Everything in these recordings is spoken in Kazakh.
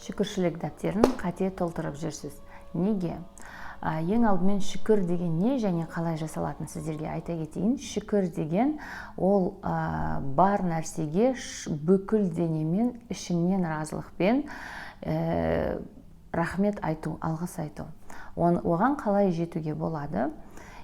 шүкіршілік дәптерін қате толтырып жүрсіз. Неге? Ең алдымен шүкір деген не және қалай жасалатын сіздерге айта кетейін. Шүкір деген ол бар нәрсеге бүкіл денемен, ішіңнен разылықпен рахмет айту, алғыс айту. Оған қалай жетуге болады?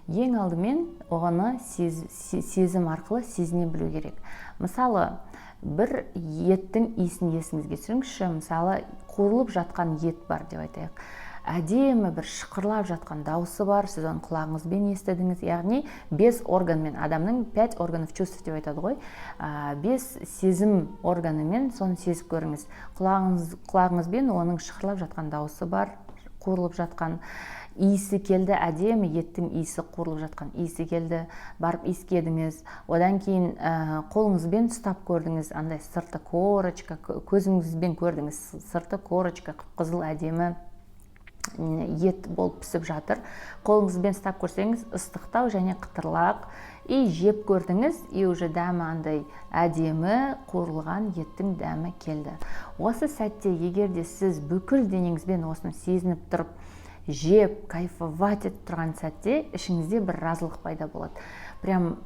Ең алдымен оғаны сезім арқылы сезіне білу керек. Мысалы, бір еттің иісін есіңізге түсіріңізші. Мысалы, қуырылып жатқан ет бар деп айтайық. Әдемі бір шықырлап жатқан дауысы бар, сіз оны құлағыңызбен естідіңіз. Яғни 5 органмен, адамның 5 органов чувств деп айтады ғой. 5 сезім органымен соны сезіп көріңіз. Құлағыңызбен оның шықырлап жатқан дауысы бар, қуырылып жатқан иісі келді, әдемі еттің иісі, қуырылып жатқан иісі келді, барып иіскедіңіз. Одан кейін қолыңызбен ұстап көрдіңіз, андай сырты корочка, көзіңізбен көрдіңіз, сырты корочка, қызыл әдемі ет болып пісіп жатыр. Қолыңызбен ұстап көрсеңіз, ыстықтау және қытырлақ. Жеп көрдіңіз, уже дәмі андай әдемі қуырылған еттің дәмі келді. Осы сәтте егерде сіз бүкіл денеңізбен осыны сезініп тұрып, жеп, кайфовать етіп тұрған сәтте ішіңізде бір разылық пайда болады. Прям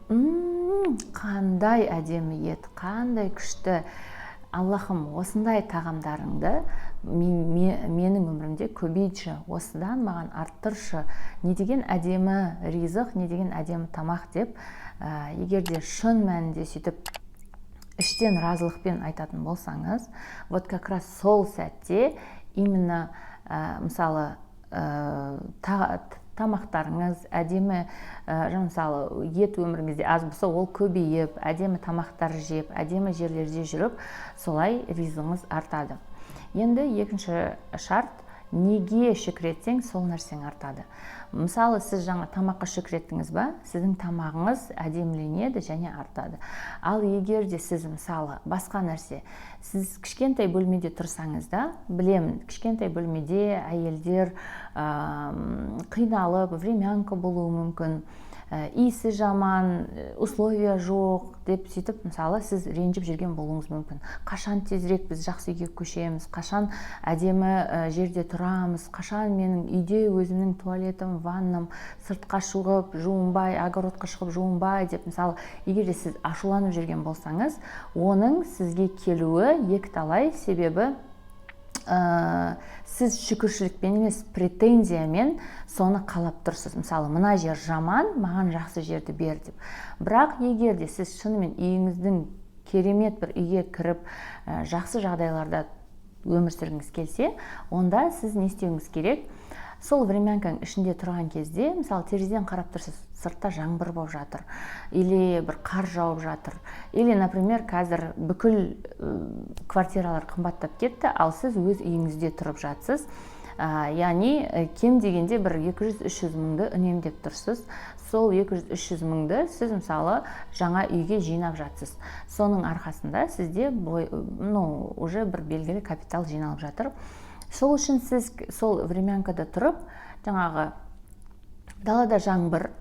қандай әдемі ет, қандай күшті. Аллахым, осындай тағамдарыңды менің өмірімде көбейтші, осыдан маған арттыршы, не деген әдемі ризық, не деген әдемі тамақ деп, егерде шын мәнінде сөйтіп іштен разылықпен айтатын болсаңыз, вот как раз сол сәтте именно мысалы тамақтарыңыз әдемі, мысалы ет өміріңізде аз болса, ол көбейіп, әдемі тамақтар жеп, әдемі жерлерде жүріп, солай ризығыңыз артады. Енді екінші шарт, неге шүкір етсең, сол нәрсең артады. Мысалы, сіз жаңа тамаққа шүкір еттіңіз ба, сіздің тамағыңыз әдеміленеді және артады. Ал егер де сіз мысалы басқа нәрсе, сіз кішкентай бөлмеде тұрсаңыз да, білемін, кішкентай бөлмеде әйелдер қиналып, времянка болуы мүмкін, иісі жаман, условия жоқ деп сөйтіп, мысалы, сіз ренжіп жүрген болуыңыз мүмкін. Қашан тезірек біз жақсы үйге көшеміз, қашан әдемі жерде тұрамыз, қашан менің үйде өзімнің туалетім, ванным, сыртқа шығып, жуынбай, огородқа шығып жуынбай деп, мысалы, егер де сіз ашуланып жүрген болсаңыз, оның сізге келуі екіталай, себебі сіз шүкіршілікпен емес, претензиямен соны қалап тұрсыз. Мысалы, мына жер жаман, маған жақсы жерді бер деп. Бірақ егер де сіз шынымен үйіңіздің керемет бір үйге кіріп, жақсы жағдайларда өмір сүргіңіз келсе, онда сіз не істеуіңіз керек? Сол времянканың ішінде тұрған кезде, мысалы, терезеден қарап тұрсыз, сыртта жаңбыр болып жатыр, или бір қар жауып жатыр, или, например, қазір бүкіл квартиралар қымбаттап кетті, ал сіз өз үйіңізде тұрып жатсыз. Яғни, кем дегенде бір 200-300 мыңды үнемдеп тұрсыз. Сол 200-300 мыңды сіз, мысалы, жаңа үйге жинап жатсыз. Соның арқасында сізде уже бір белгілі капитал жиналып жатыр. Сол үшін сіз сол времянкада тұрып, жаңағы далада жаңбыр,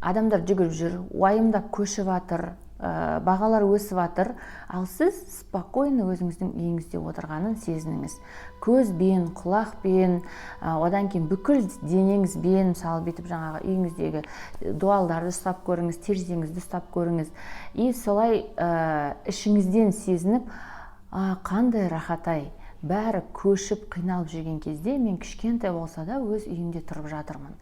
адамдар жүгіріп жүр, уайымдап көшіп жатыр, бағалар өсіп жатыр, ал сіз спокойно өзіңіздің үйіңізде отырғанын сезініңіз. Көзбен, құлақпен, одан кейін бүкіл денеңізбен, мысалы, бүйтіп жаңағы үйіңіздегі дуалдарды ұстап көріңіз, терезеңізді ұстап көріңіз. И солай ішіңізден сезініп, қандай рахат-ай, бәрі көшіп, қиналып жүрген кезде мен кішкентай болса да өз үйімде тұрып жатырмын.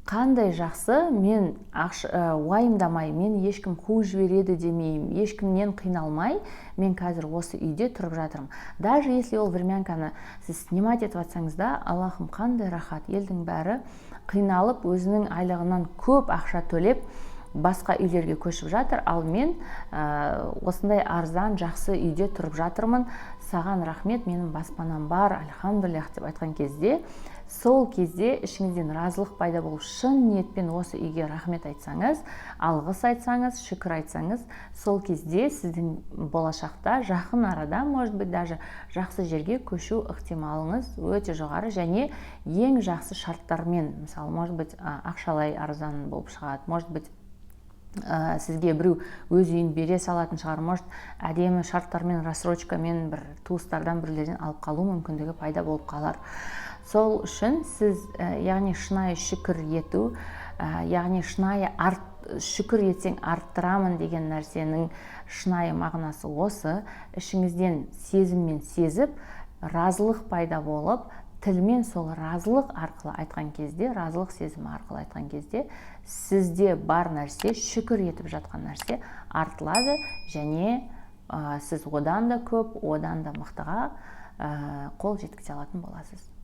Қандай жақсы, мен уайымдамай, мен ешкім қуып жібереді демеймін, ешкімнен қиналмай, мен қазір осы үйде тұрып жатырмын. Даже если ол времянканы сіз снимать етіп жатсаңыз да, Аллахым, қандай рахат, елдің бәрі қиналып, өзінің айлығынан көп ақша төлеп, басқа үйлерге көшіп жатыр, ал мен осындай арзан, жақсы үйде тұрып жатырмын, саған рахмет, менің баспанам бар, альхамдулиллах деп айтқан кезде, сол кезде ішіңізден разылық пайда болып, шын ниетпен осы үйге рахмет айтсаңыз, алғыс айтсаңыз, шүкір айтсаңыз, сол кезде сіздің болашақта жақын арада, может быть, даже жақсы жерге көшу ықтималыңыз өте жоғары және ең жақсы шарттармен, мысалы, может быть, ақшалай арзан болып шығады, может быть, сізге біреу өз үйін бере салатын шығар, может әдемі шарттармен, рассрочкамен бір туыстардан бірлерден алып қалу мүмкіндігі пайда болып қалар. Сол үшін сіз яғни шынайы шүкір ету, яғни шынайы шүкір етсең арттырамын деген нәрсенің шынайы мағынасы осы. Ішіңізден сезіммен сезіп, разылық пайда болып, тілмен сол разылық арқылы айтқан кезде, разылық сезімі арқылы айтқан кезде, сізде бар нәрсе, шүкір етіп жатқан нәрсе артылады, және сіз одан да көп, одан да мықтыға қол жеткізе алатын боласыз.